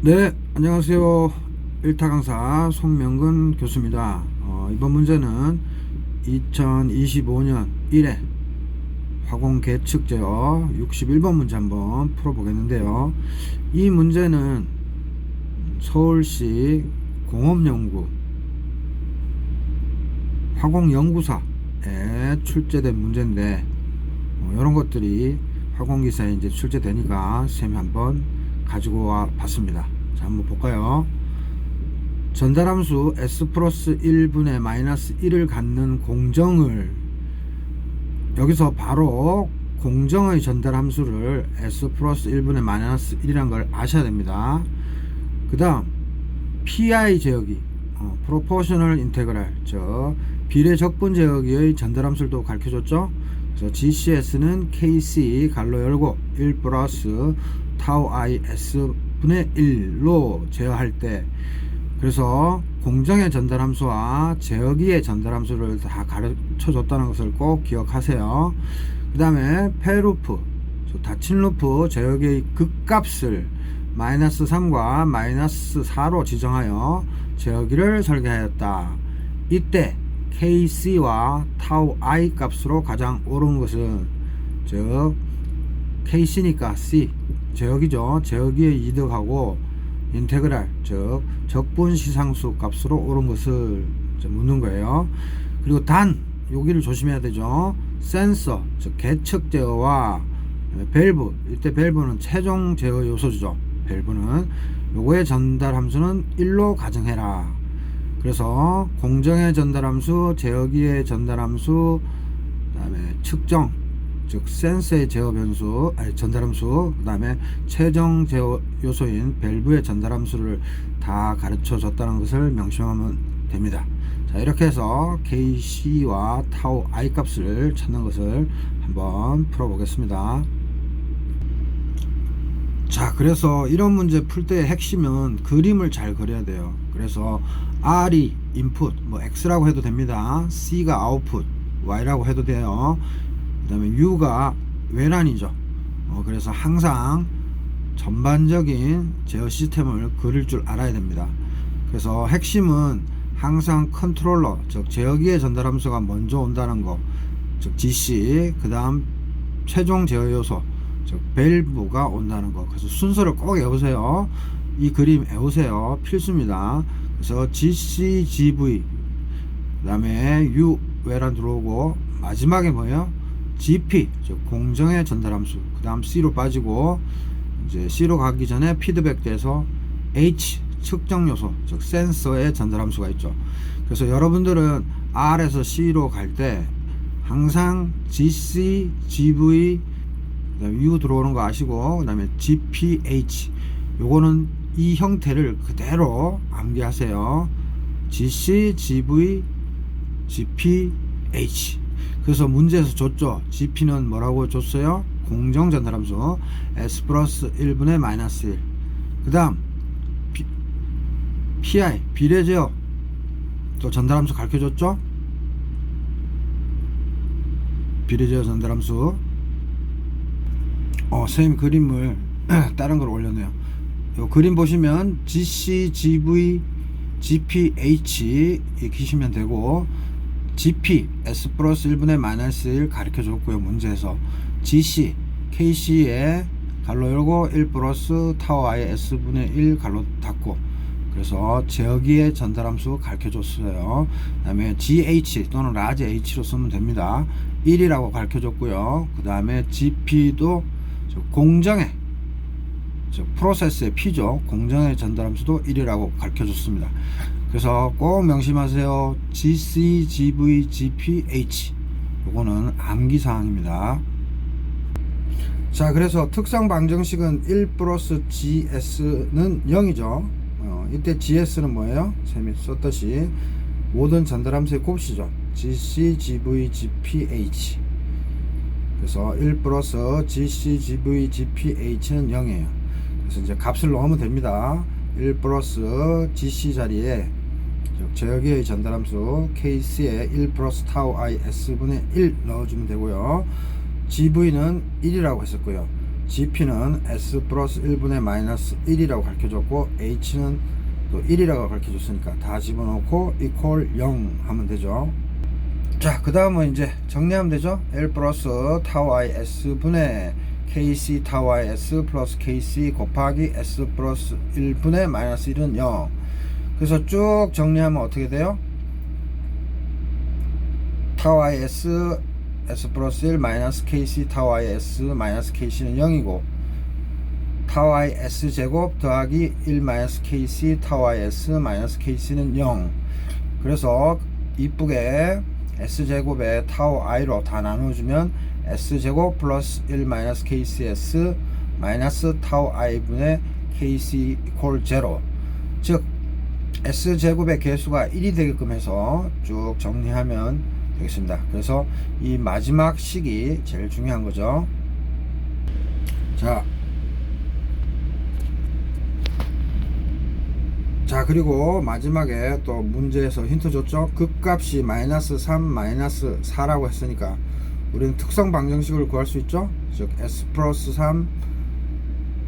네, 안녕하세요. 일타 강사 송명근 교수입니다. 이번 문제는 2025년 1회 화공 계측 제어 61번 문제 한번 풀어보겠는데요. 이 문제는 서울시 공업연구 화공연구사에 출제된 문제인데 이런 것들이 화공기사에 이제 출제되니까 쌤이 한번 가지고 와 봤습니다. 자, 한번 볼까요? 전달함수 s 플러스 1분의 마이너스 1을 갖는 공정을, 여기서 바로 공정의 전달함수를 s 플러스 1분의 마이너스 1이라는 걸 아셔야 됩니다. 그 다음 pi 제어기 proportional integral, 비례 적분 제어기의 전달함수를 또 가르쳐줬죠. 그래서 GCS는 KC 갈로 열고 1 플러스 타우 I S 분의 1로 제어할 때, 그래서 공정의 전달함수와 제어기의 전달함수를 다 가르쳐 줬다는 것을 꼭 기억하세요. 그 다음에 펠루프, 닫힌 루프 제어기의 극값을 마이너스 3과 마이너스 4로 지정하여 제어기를 설계하였다. 이때 KC와 타우 I 값으로 가장 옳은 것은, 즉 KC니까 C 제어기죠. 제어기의 이득하고 인테그랄, 즉 적분시상수 값으로 옳은 것을 묻는 거예요. 그리고 단 여기를 조심해야 되죠. 센서, 즉 계측 제어와 밸브, 이때 밸브는 최종 제어 요소죠. 밸브는 요거의 전달 함수는 1로 가정해라. 그래서 공정의 전달함수, 제어기의 전달함수, 그 다음에 측정, 즉 센서의 제어 변수, 전달함수, 그 다음에 최종 제어 요소인 밸브의 전달함수를 다 가르쳐 줬다는 것을 명심하면 됩니다. 자, 이렇게 해서 KC와 타우 I 값을 찾는 것을 한번 풀어보겠습니다. 자, 그래서 이런 문제 풀 때 핵심은 그림을 잘 그려야 돼요. 그래서 R이 인풋, X라고 해도 됩니다. C가 아웃풋, Y라고 해도 돼요. 그 다음에 U가 외란이죠. 그래서 항상 전반적인 제어 시스템을 그릴 줄 알아야 됩니다. 그래서 핵심은 항상 컨트롤러, 즉 제어기의 전달함수가 먼저 온다는 거, 즉 GC, 그 다음 최종 제어 요소, 즉 밸브가 온다는 거. 그래서 순서를 꼭 외우세요. 이 그림 외우세요. 필수입니다. 그래서 GC, GV, 그 다음에 U 외란 들어오고, 마지막에 뭐예요? GP, 즉 공정의 전달함수, 그 다음 C로 빠지고, 이제 C로 가기 전에 피드백 돼서 H, 측정 요소, 즉 센서의 전달함수가 있죠. 그래서 여러분들은 R에서 C로 갈 때 항상 GC, GV, 그 다음에 U 들어오는 거 아시고, 그 다음에 GPH, 요거는 이 형태를 그대로 암기하세요. GC, GV, GPH. 그래서 문제에서 줬죠. GP는 뭐라고 줬어요? 공정 전달함수 S 플러스 1분의 마이너스 1. 그 다음 PI 비례 제어 또 전달함수 가르쳐 줬죠. 비례 제어 전달함수. 선생님 그림을 다른 걸 올렸네요. 요 그림 보시면 GC, GV, GPH 이렇게 키시면 되고, GP S 플러스 1분의 마이너스 1 가르쳐 줬고요. 문제에서 GC KC에 갈로 열고 1 플러스 타워 I S분의 1 갈로 닫고, 그래서 제어기의 전달함수 가르쳐 줬어요. 그 다음에 GH 또는 라지 H로 쓰면 됩니다. 1이라고 가르쳐 줬고요. 그 다음에 GP도 공정의, 프로세스의 P죠. 공정의 전달함수도 1이라고 가르쳐 줬습니다. 그래서 꼭 명심하세요. GC, GV, GPH 요거는 암기사항입니다. 자, 그래서 특성 방정식은 1 플러스 GS는 0이죠. 이때 GS는 뭐예요? 쌤이 썼듯이 모든 전달함수의 곱수죠. GC, GV, GPH. 그래서 1 플러스 GC, GV, GPH는 0이에요. 그래서 이제 값을 넣으면 됩니다. 1 플러스 GC 자리에 제어기의 전달함수 KC에 1 플러스 타우 I S분의 1 넣어주면 되고요. GV는 1이라고 했었고요. GP는 S 플러스 1분의 마이너스 1이라고 가르쳐줬고 H는 또 1이라고 가르쳐줬으니까 다 집어넣고 equal 0 하면 되죠. 자, 그 다음은 이제 정리하면 되죠. L 플러스 타우 I S 분의 KC 타우 I S 플러스 KC 곱하기 S 플러스 1분의 마이너스 1은 0. 그래서 쭉 정리하면 어떻게 돼요? 타우 I S S 플러스 1 마이너스 KC 타우 I S 마이너스 KC는 0이고 타우 I S 제곱 더하기 1 마이너스 KC 타우 I S 마이너스 KC는 0. 그래서 이쁘게 S제곱에 타우 I로 다 나눠주면 S제곱 플러스 1 마이너스 KCS 마이너스 타우 I 분의 KC 이퀄 0. 즉 S제곱의 개수가 1이 되게끔 해서 쭉 정리하면 되겠습니다. 그래서 이 마지막 식이 제일 중요한 거죠. 자, 그리고 마지막에 또 문제에서 힌트 줬죠. 극값이 마이너스 3 마이너스 4라고 했으니까 우리는 특성 방정식을 구할 수 있죠. 즉 S 플러스 3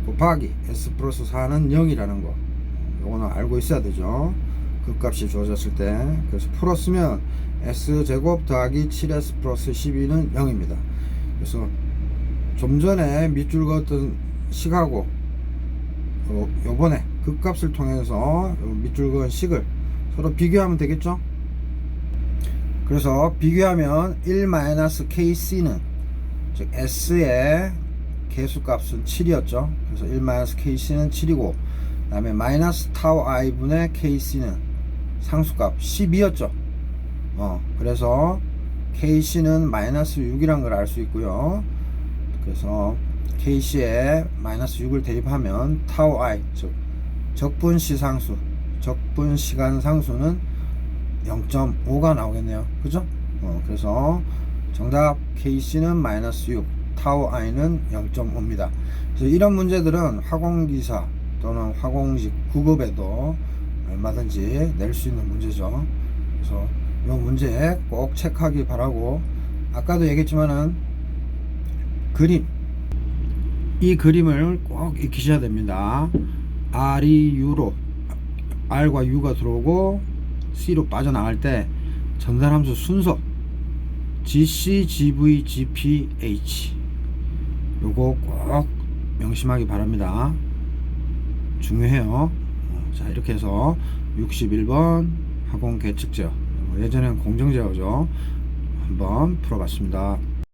곱하기 S 플러스 4는 0이라는 거, 요거는 알고 있어야 되죠. 극값이 주어졌을 때. 그래서 풀었으면 S제곱 더하기 7S 플러스 12는 0입니다. 그래서 좀 전에 밑줄 그었던 식하고 요번에 극값을 통해서 밑줄 그은 식을 서로 비교하면 되겠죠. 그래서 비교하면 1-KC는 즉 S의 개수값은 7이었죠. 그래서 1-KC는 7이고 그 다음에 마이너스 타우 I 분의 KC는 상수값 12였죠. 그래서 KC는 마이너스 6이란 걸 알 수 있고요. 그래서 KC에 마이너스 6을 대입하면 타우 I, 즉 적분시상수, 적분시간상수는 0.5가 나오겠네요. 그죠? 그래서 정답 KC는 마이너스 6, 타우 I는 0.5입니다. 그래서 이런 문제들은 화공기사 또는 화공식 9급에도 얼마든지 낼 수 있는 문제죠. 그래서 이 문제 꼭 체크하기 바라고, 아까도 얘기했지만은 이 그림을 꼭 익히셔야 됩니다. R이 U로, R과 U가 들어오고 C로 빠져나갈 때 전달함수 순서 GC, GV, GP, H 요거 꼭 명심하기 바랍니다. 중요해요. 자, 이렇게 해서 61번 화공 계측제어, 예전에는 공정제어죠, 한번 풀어봤습니다.